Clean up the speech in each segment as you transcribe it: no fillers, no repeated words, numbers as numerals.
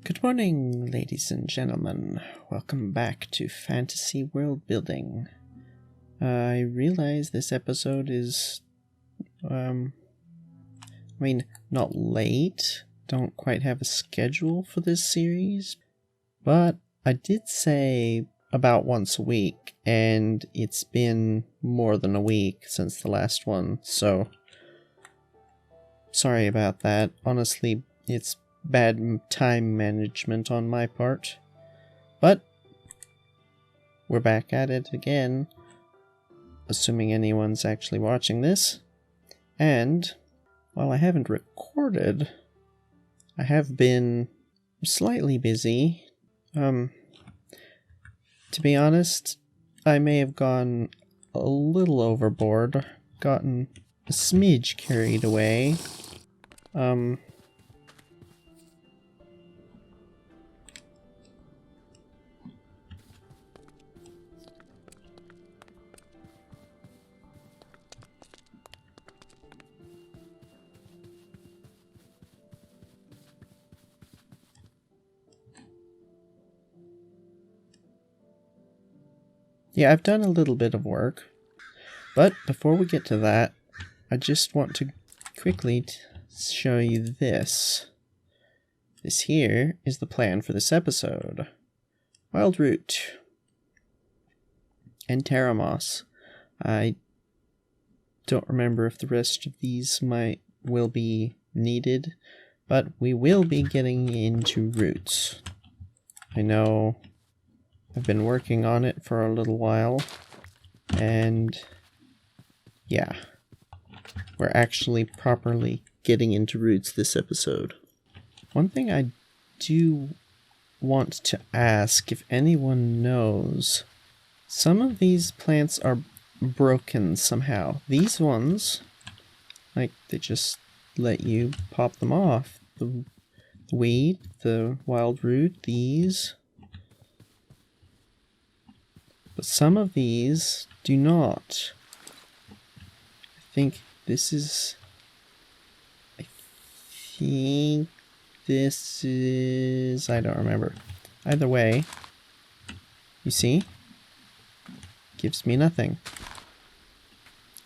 Good morning, ladies and gentlemen. Welcome back to Fantasy World Building. I realize this episode is, not late. Don't quite have a schedule for this series. But I did say about once a week, and it's been more than a week since the last one, so sorry about that. Honestly, it's bad time management on my part. But we're back at it again, assuming anyone's actually watching this. And while I haven't recorded, I have been slightly busy. To be honest, I may have gone a little overboard, gotten a smidge carried away. Yeah, I've done a little bit of work, but before we get to that, I just want to quickly show you this. This here is the plan for this episode. Wild Root and Terra Moss. I don't remember if the rest of these will be needed, but we will be getting into roots. I know I've been working on it for a little while, and yeah, we're actually properly getting into roots this episode. One thing I do want to ask, if anyone knows, some of these plants are broken somehow. These ones, like, they just let you pop them off. The weed, the wild root, these. But some of these do not. I think this is... I don't remember. Either way, you see? Gives me nothing.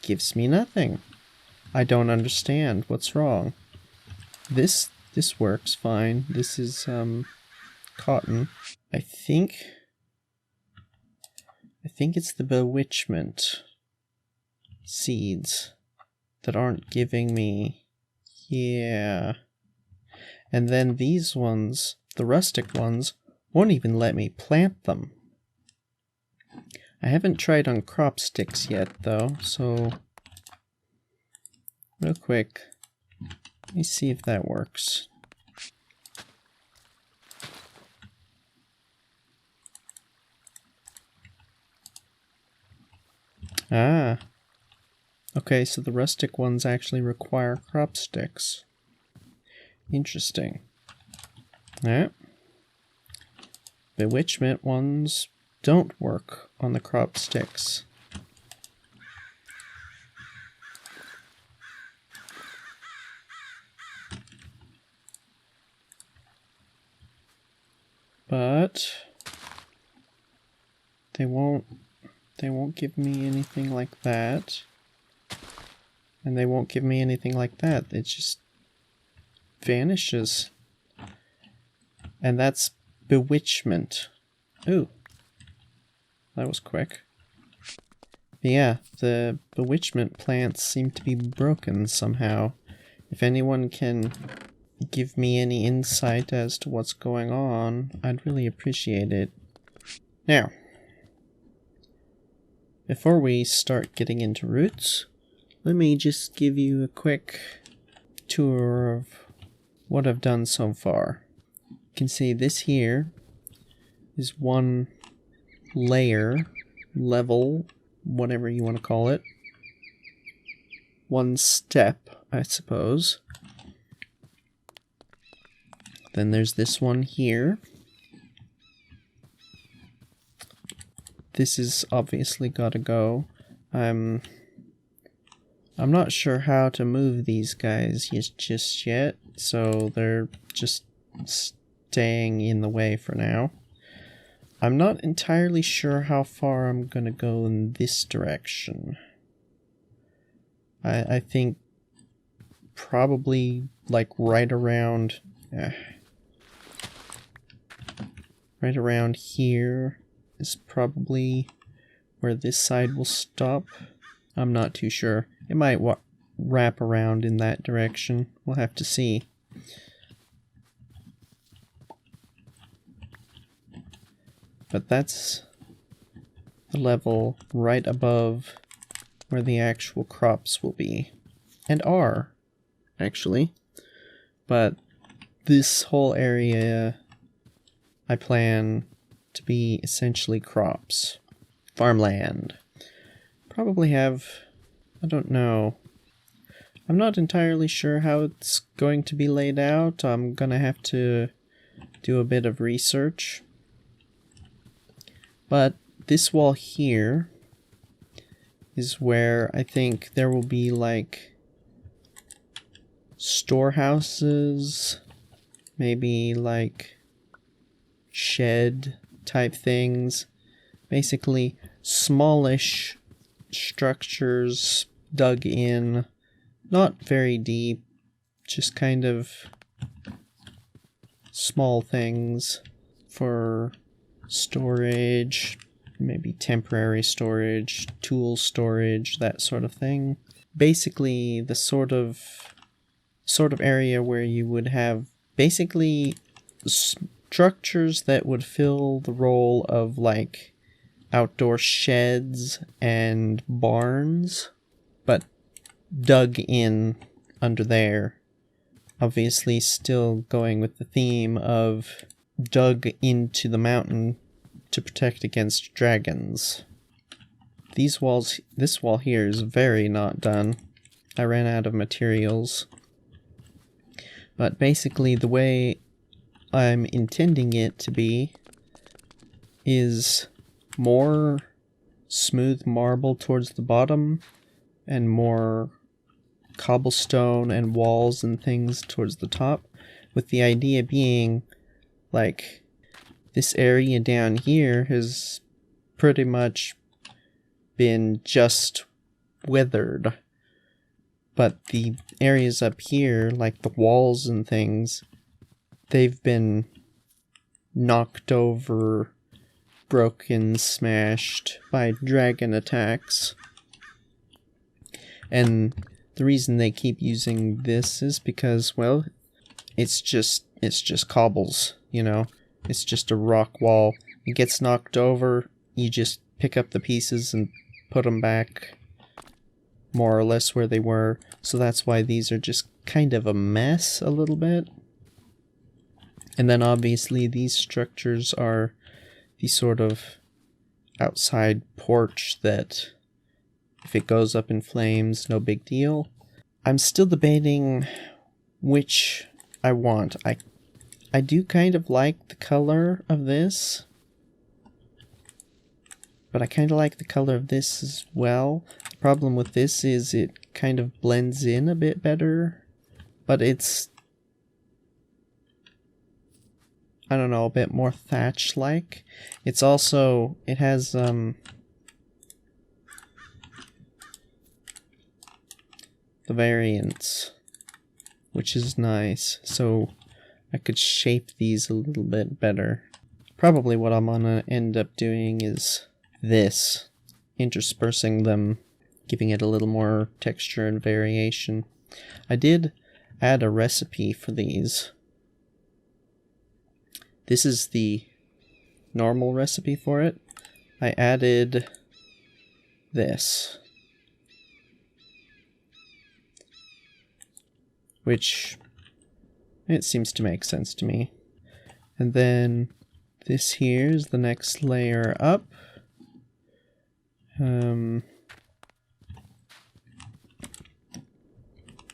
Gives me nothing. I don't understand. What's wrong? This works fine. This is cotton. I think it's the bewitchment seeds that aren't giving me... Yeah. And then these ones, the rustic ones, won't even let me plant them. I haven't tried on crop sticks yet, though, so... Real quick, let me see if that works. Ah. Okay, so the rustic ones actually require crop sticks. Interesting. Alright. Bewitchment ones don't work on the crop sticks. But they won't give me anything like that. And they won't give me anything like that. It just vanishes. And that's bewitchment. Ooh. That was quick. But yeah, the bewitchment plants seem to be broken somehow. If anyone can give me any insight as to what's going on, I'd really appreciate it. Now, before we start getting into roots, let me just give you a quick tour of what I've done so far. You can see this here is one level, whatever you want to call it. One step, I suppose. Then there's this one here. This is obviously gotta go. I'm not sure how to move these guys just yet, so they're just staying in the way for now. I'm not entirely sure how far I'm gonna go in this direction. I think probably like right around here is probably where this side will stop. I'm not too sure. It might wrap around in that direction. We'll have to see. But that's the level right above where the actual crops will be. And are, actually. But this whole area I plan to be essentially crops. Farmland. Probably have, I don't know. I'm not entirely sure how it's going to be laid out. I'm gonna have to do a bit of research. But this wall here is where I think there will be like storehouses, maybe like shed type things, basically smallish structures dug in, not very deep, just kind of small things for storage, maybe temporary storage, tool storage, that sort of thing. Basically the sort of area where you would have basically structures that would fill the role of like outdoor sheds and barns, but dug in under there. Obviously still going with the theme of dug into the mountain to protect against dragons. This wall here is very not done. I ran out of materials. But basically the way I'm intending it to be is more smooth marble towards the bottom and more cobblestone and walls and things towards the top, with the idea being like this area down here has pretty much been just weathered, but the areas up here, like the walls and things, they've been knocked over, broken, smashed by dragon attacks. And the reason they keep using this is because, well, it's just cobbles, you know? It's just a rock wall. It gets knocked over, you just pick up the pieces and put them back more or less where they were. So that's why these are just kind of a mess a little bit. And then obviously these structures are the sort of outside porch that if it goes up in flames, no big deal. I'm still debating which I want. I do kind of like the color of this, but I kind of like the color of this as well. The problem with this is it kind of blends in a bit better, but it's, I don't know, a bit more thatch-like. It's also, it has, the variants, which is nice, so I could shape these a little bit better. Probably what I'm gonna end up doing is this, interspersing them, giving it a little more texture and variation. I did add a recipe for these. This is the normal recipe for it. I added this, which it seems to make sense to me. And then this here is the next layer up.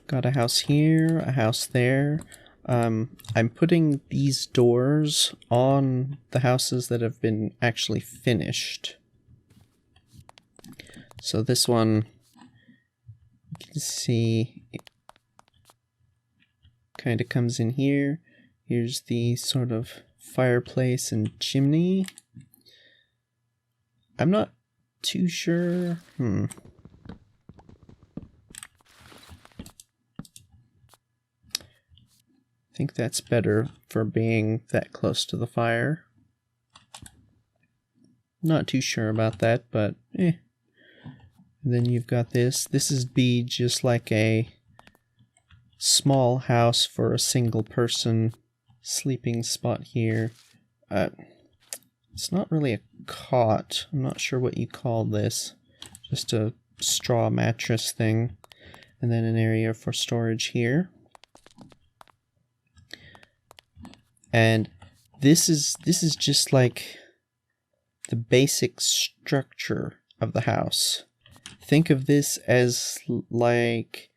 Got a house here, a house there. I'm putting these doors on the houses that have been actually finished. So this one, you can see, it kind of comes in here. Here's the sort of fireplace and chimney. I'm not too sure. I think that's better for being that close to the fire. Not too sure about that, but eh. And then you've got this. This is be just like a small house for a single person sleeping spot here. It's not really a cot. I'm not sure what you call this. Just a straw mattress thing. And then an area for storage here. And this is just like the basic structure of the house. Think of this as like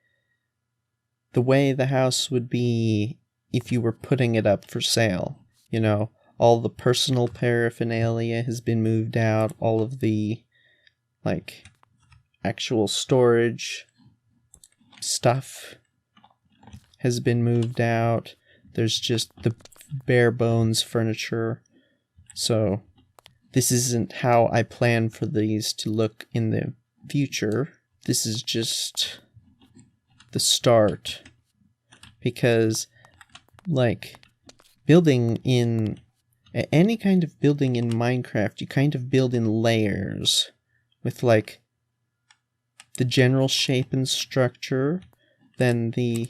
the way the house would be if you were putting it up for sale. You know, all the personal paraphernalia has been moved out, all of the like actual storage stuff has been moved out. There's just the bare bones furniture. So this isn't how I plan for these to look in the future. This is just the start. Because, like, building in any kind of building in Minecraft, you kind of build in layers with, like, the general shape and structure, then the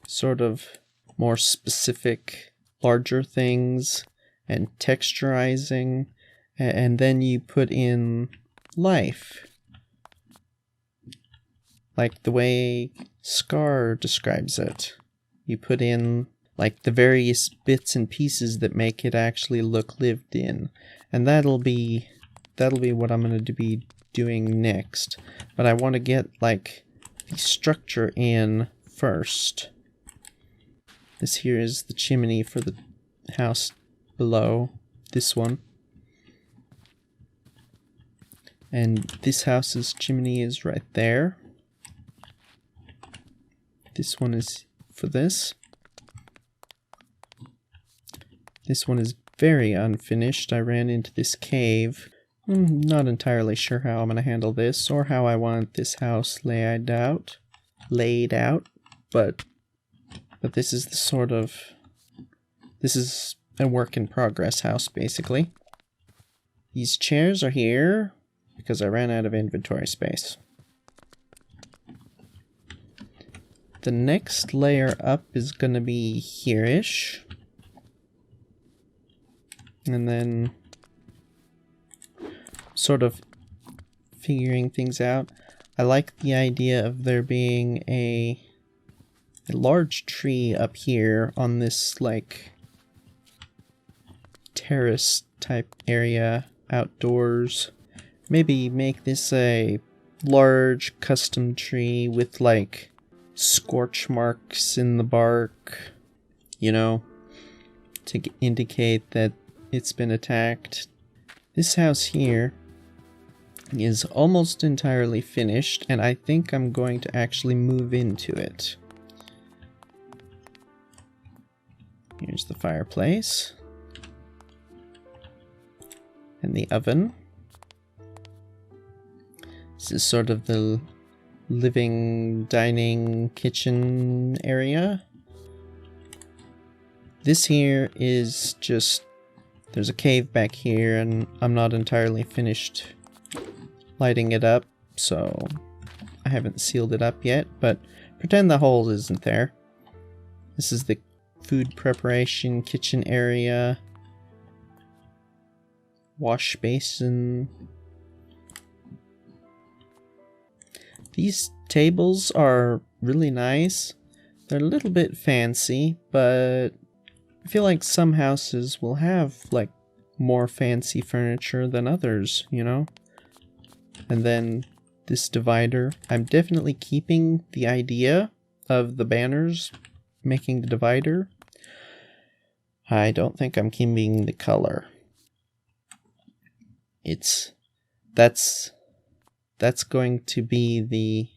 sort of more specific, larger things, and texturizing, and then you put in life. Like the way Scar describes it. You put in like the various bits and pieces that make it actually look lived in. And that'll be what I'm going to be doing next. But I want to get like the structure in first. This here is the chimney for the house below. This one. And this house's chimney is right there. This one is for this. This one is very unfinished. I ran into this cave. I'm not entirely sure how I'm going to handle this or how I want this house laid out. But this is the sort of... This is a work in progress house, basically. These chairs are here because I ran out of inventory space. The next layer up is going to be here-ish. And then sort of figuring things out. I like the idea of there being a large tree up here on this like terrace type area outdoors. Maybe make this a large custom tree with like scorch marks in the bark, you know, to indicate that it's been attacked. This house here is almost entirely finished, and I think I'm going to actually move into it. Here's the fireplace. And the oven. This is sort of the living, dining, kitchen area. This here is just... There's a cave back here, and I'm not entirely finished lighting it up, so I haven't sealed it up yet, but pretend the hole isn't there. This is the food preparation kitchen area. Wash basin. These tables are really nice. They're a little bit fancy, but I feel like some houses will have like more fancy furniture than others, you know? And then this divider. I'm definitely keeping the idea of the banners making the divider. I don't think I'm keeping the color. That's going to be the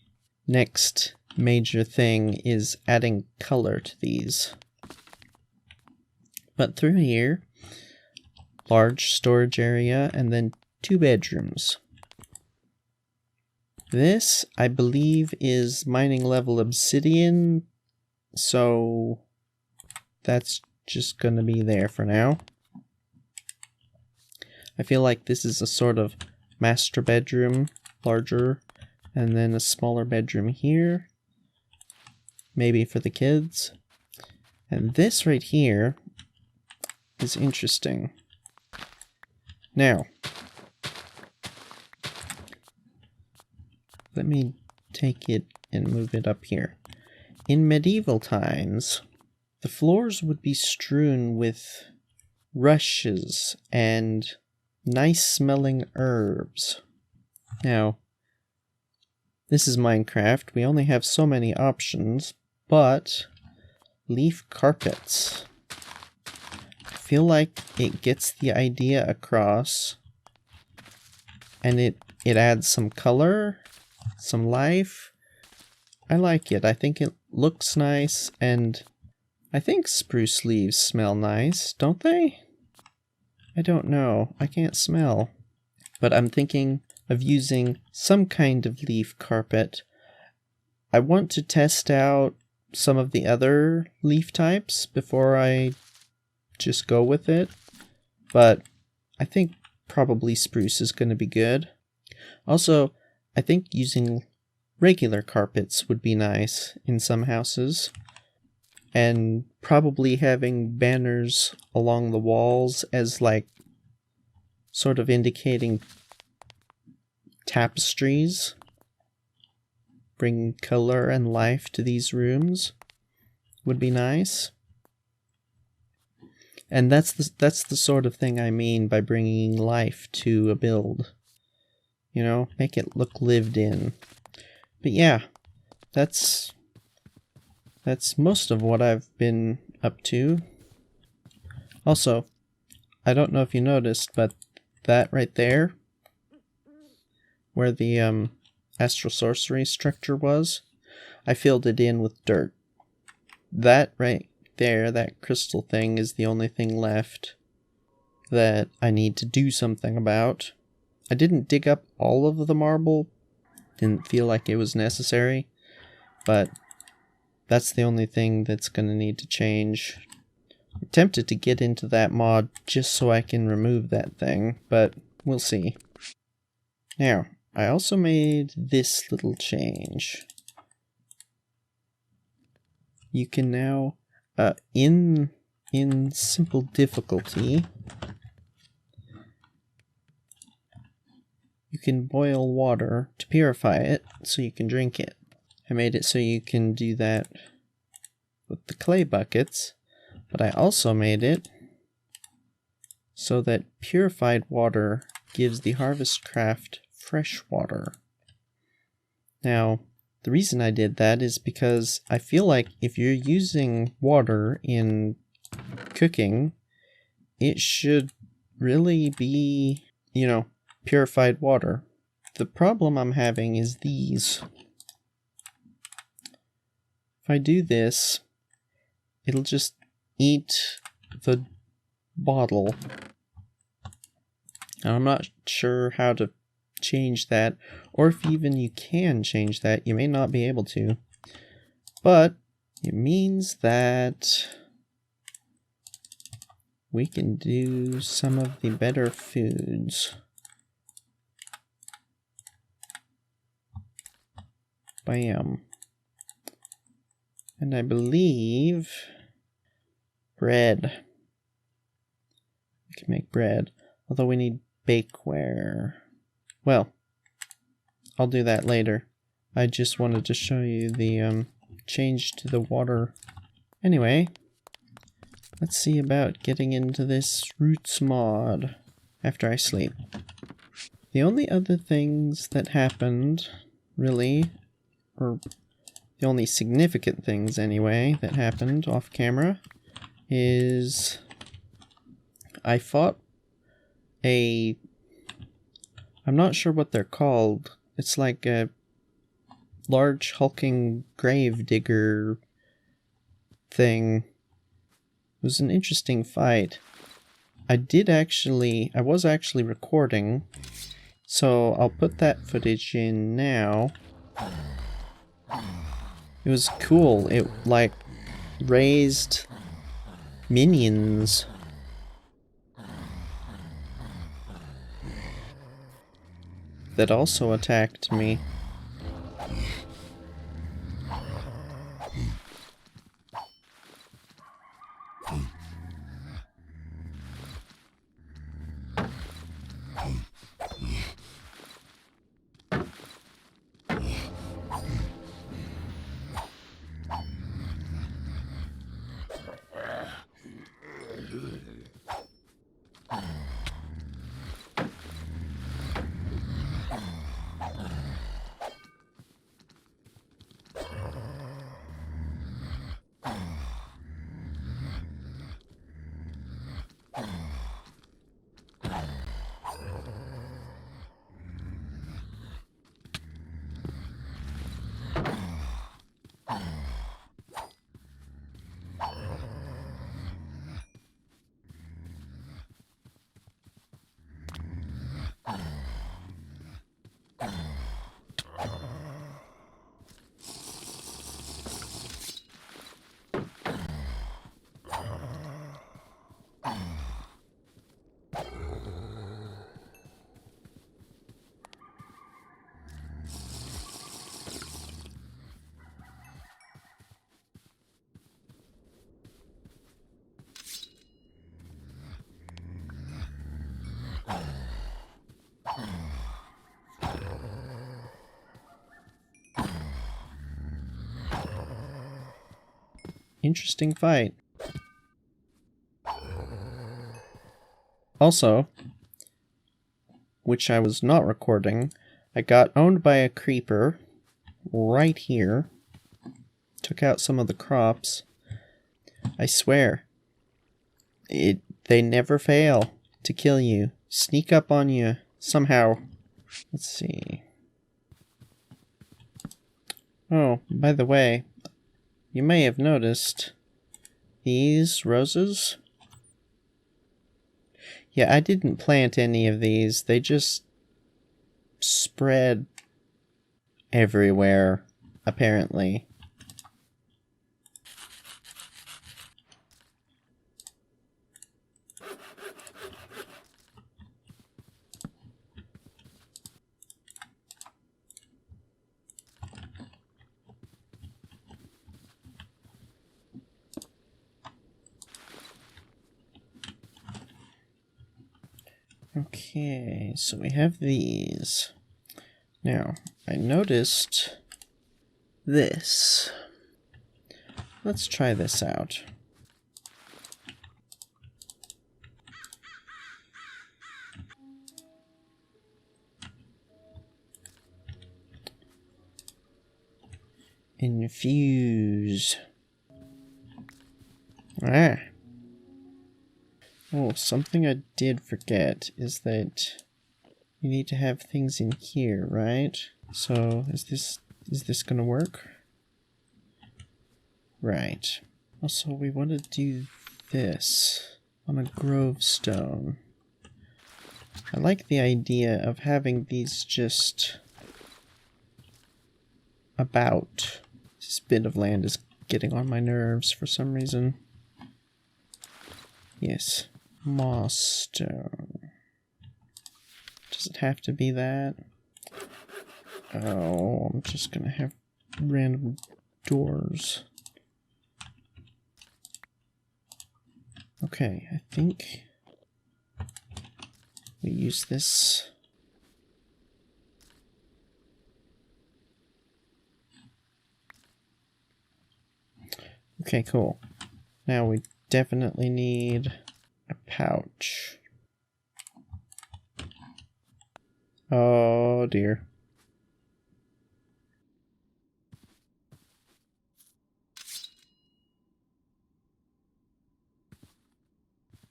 next major thing, is adding color to these. But through here, large storage area, and then 2 bedrooms. This, I believe, is mining level obsidian, so that's just gonna be there for now. I feel like this is a sort of master bedroom, larger, and then a smaller bedroom here, maybe for the kids. And this right here is interesting. Now, let me take it and move it up here. In medieval times, the floors would be strewn with rushes and nice smelling herbs. Now, this is Minecraft. We only have so many options, but leaf carpets. I feel like it gets the idea across, and it adds some color, some life. I like it. I think it looks nice, and I think spruce leaves smell nice, don't they? I don't know. I can't smell. But I'm thinking of using some kind of leaf carpet. I want to test out some of the other leaf types before I just go with it. But I think probably spruce is going to be good. Also, I think using regular carpets would be nice in some houses. And probably having banners along the walls as like sort of indicating tapestries, bringing color and life to these rooms would be nice. And that's the sort of thing I mean by bringing life to a build. You know, make it look lived in. But yeah, that's most of what I've been up to. Also, I don't know if you noticed, but that right there, where the Astral Sorcery structure was, I filled it in with dirt. That right there, that crystal thing, is the only thing left that I need to do something about. I didn't dig up all of the marble, didn't feel like it was necessary, but that's the only thing that's going to need to change. I'm tempted to get into that mod just so I can remove that thing, but we'll see. Now, I also made this little change. You can now, in simple difficulty, you can boil water to purify it so you can drink it. I made it so you can do that with the clay buckets, but I also made it so that purified water gives the ArtistCraft fresh water. Now, the reason I did that is because I feel like if you're using water in cooking, it should really be, you know, purified water. The problem I'm having is these. If I do this, it'll just eat the bottle. Now, I'm not sure how to change that, or if even you can change that. You may not be able to. But it means that we can do some of the better foods. Bam. And I believe bread. We can make bread, although we need bakeware. Well, I'll do that later. I just wanted to show you the change to the water. Anyway, let's see about getting into this roots mod after I sleep. The only other things that happened, really, or the only significant things anyway that happened off camera, is I fought a... I'm not sure what they're called. It's like a large hulking grave digger thing. was an interesting fight. I was actually recording, so I'll put that footage in now. It was cool. It, like, raised minions. That also attacked me. Interesting fight. Also, which I was not recording, I got owned by a creeper right here. Took out some of the crops. I swear, they never fail to kill you. Sneak up on you somehow. Let's see. Oh, by the way, you may have noticed these roses. Yeah, I didn't plant any of these. They just spread everywhere, apparently. Okay, so we have these. Now, I noticed this. Let's try this out. Infuse. Ah. Oh, something I did forget is that you need to have things in here, right? So, is this gonna work? Right. Also, we want to do this on a grovestone. I like the idea of having these just about. This bit of land is getting on my nerves for some reason. Yes. Moss stone. Does it have to be that? Oh, I'm just gonna have random doors. Okay, I think we use this. Okay, cool. Now we definitely need a pouch. Oh dear.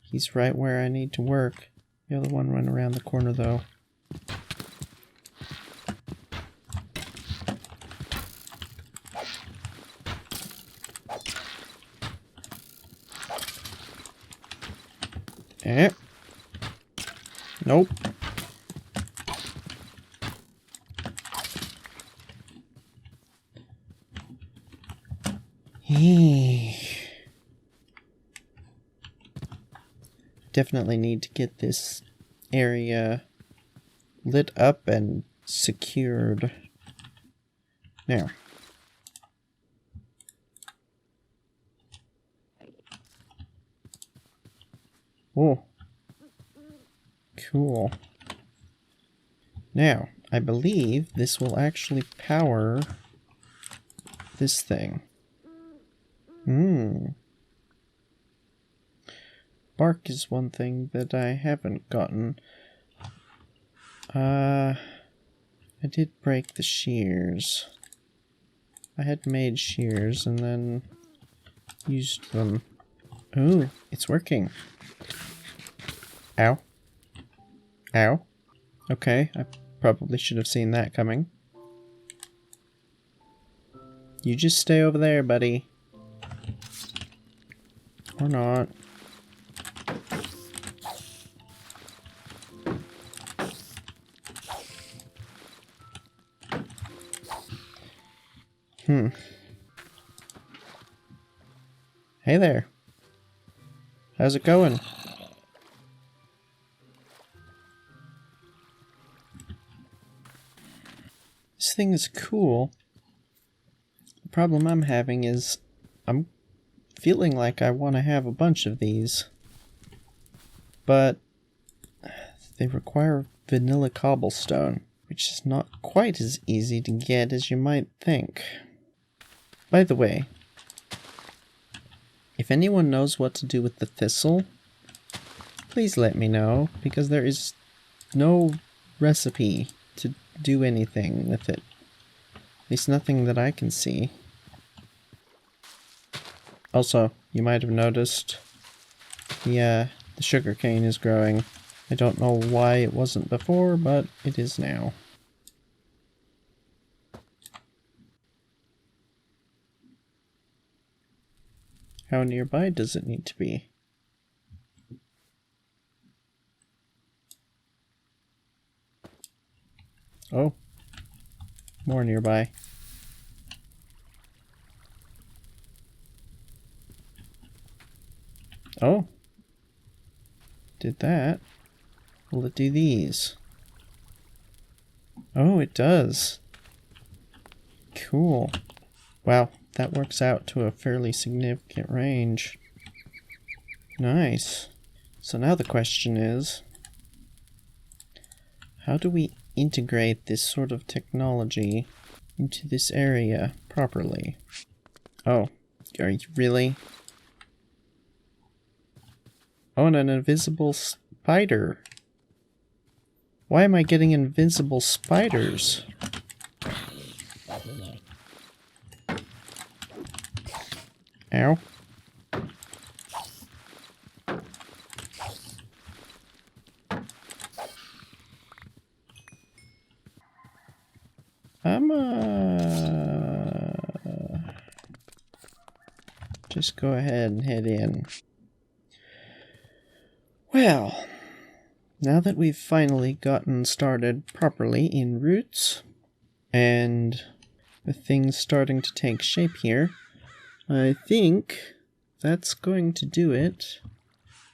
He's right where I need to work. The other one went around the corner though. Eh. Nope. Definitely need to get this area lit up and secured. Now. Oh. Cool. Now, I believe this will actually power this thing. Bark is one thing that I haven't gotten. I did break the shears. I had made shears and then used them. Ooh, it's working. Ow. Ow. Okay, I probably should have seen that coming. You just stay over there, buddy. Or not. Hey there. How's it going? This thing is cool. The problem I'm having is I'm feeling like I want to have a bunch of these, but they require vanilla cobblestone, which is not quite as easy to get as you might think. By the way, if anyone knows what to do with the thistle, please let me know, because there is no recipe to do anything with it. At least nothing that I can see. Also, you might have noticed the sugarcane is growing. I don't know why it wasn't before, but it is now. How nearby does it need to be? Oh, more nearby. Oh, did that. Will it do these? Oh, it does. Cool. Wow, that works out to a fairly significant range. Nice. So now the question is, how do we integrate this sort of technology into this area properly? Oh, are you really? Oh, and an invisible spider. Why am I getting invincible spiders? Ow. Just go ahead and head in. Well, now that we've finally gotten started properly in roots, and with things starting to take shape here, I think that's going to do it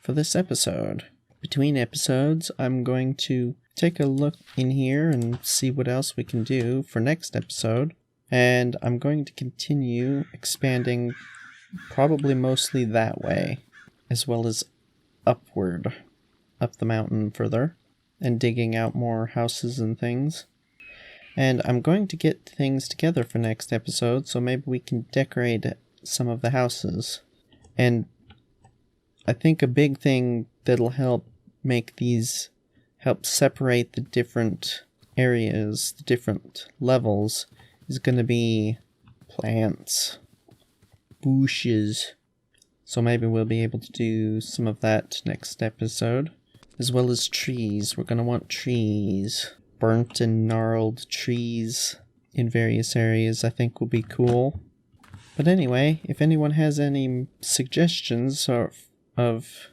for this episode. Between episodes, I'm going to take a look in here and see what else we can do for next episode, and I'm going to continue expanding probably mostly that way, as well as upward, up the mountain further, and digging out more houses and things. And I'm going to get things together for next episode, so maybe we can decorate some of the houses. And I think a big thing that'll help make these, help separate the different areas, the different levels, is going to be plants, bushes. So maybe we'll be able to do some of that next episode, as well as trees. We're going to want trees. Burnt and gnarled trees in various areas I think will be cool. But anyway, if anyone has any suggestions of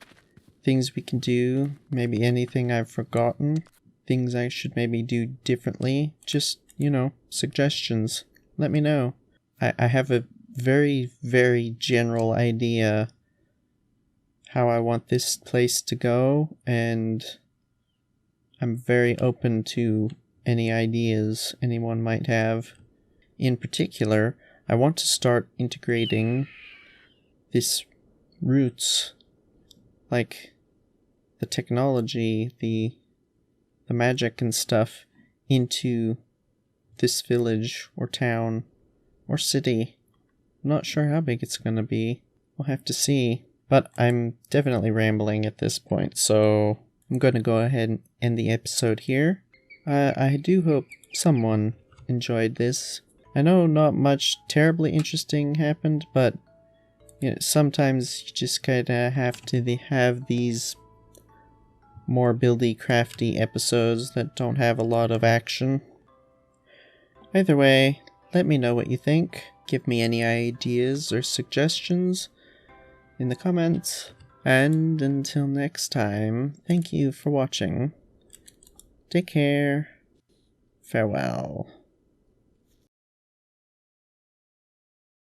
things we can do, maybe anything I've forgotten, things I should maybe do differently, just, you know, suggestions. Let me know. I have a very, very general idea how I want this place to go, and I'm very open to any ideas anyone might have. In particular, I want to start integrating this roots, like the technology, the magic and stuff, into this village or town or city. I'm not sure how big it's gonna be. We'll have to see. But I'm definitely rambling at this point, so I'm gonna go ahead and end the episode here. I do hope someone enjoyed this. I know not much terribly interesting happened, but you know, sometimes you just kinda have to have these more buildy, crafty episodes that don't have a lot of action. Either way, let me know what you think. Give me any ideas or suggestions in the comments. And until next time, thank you for watching. Take care. Farewell.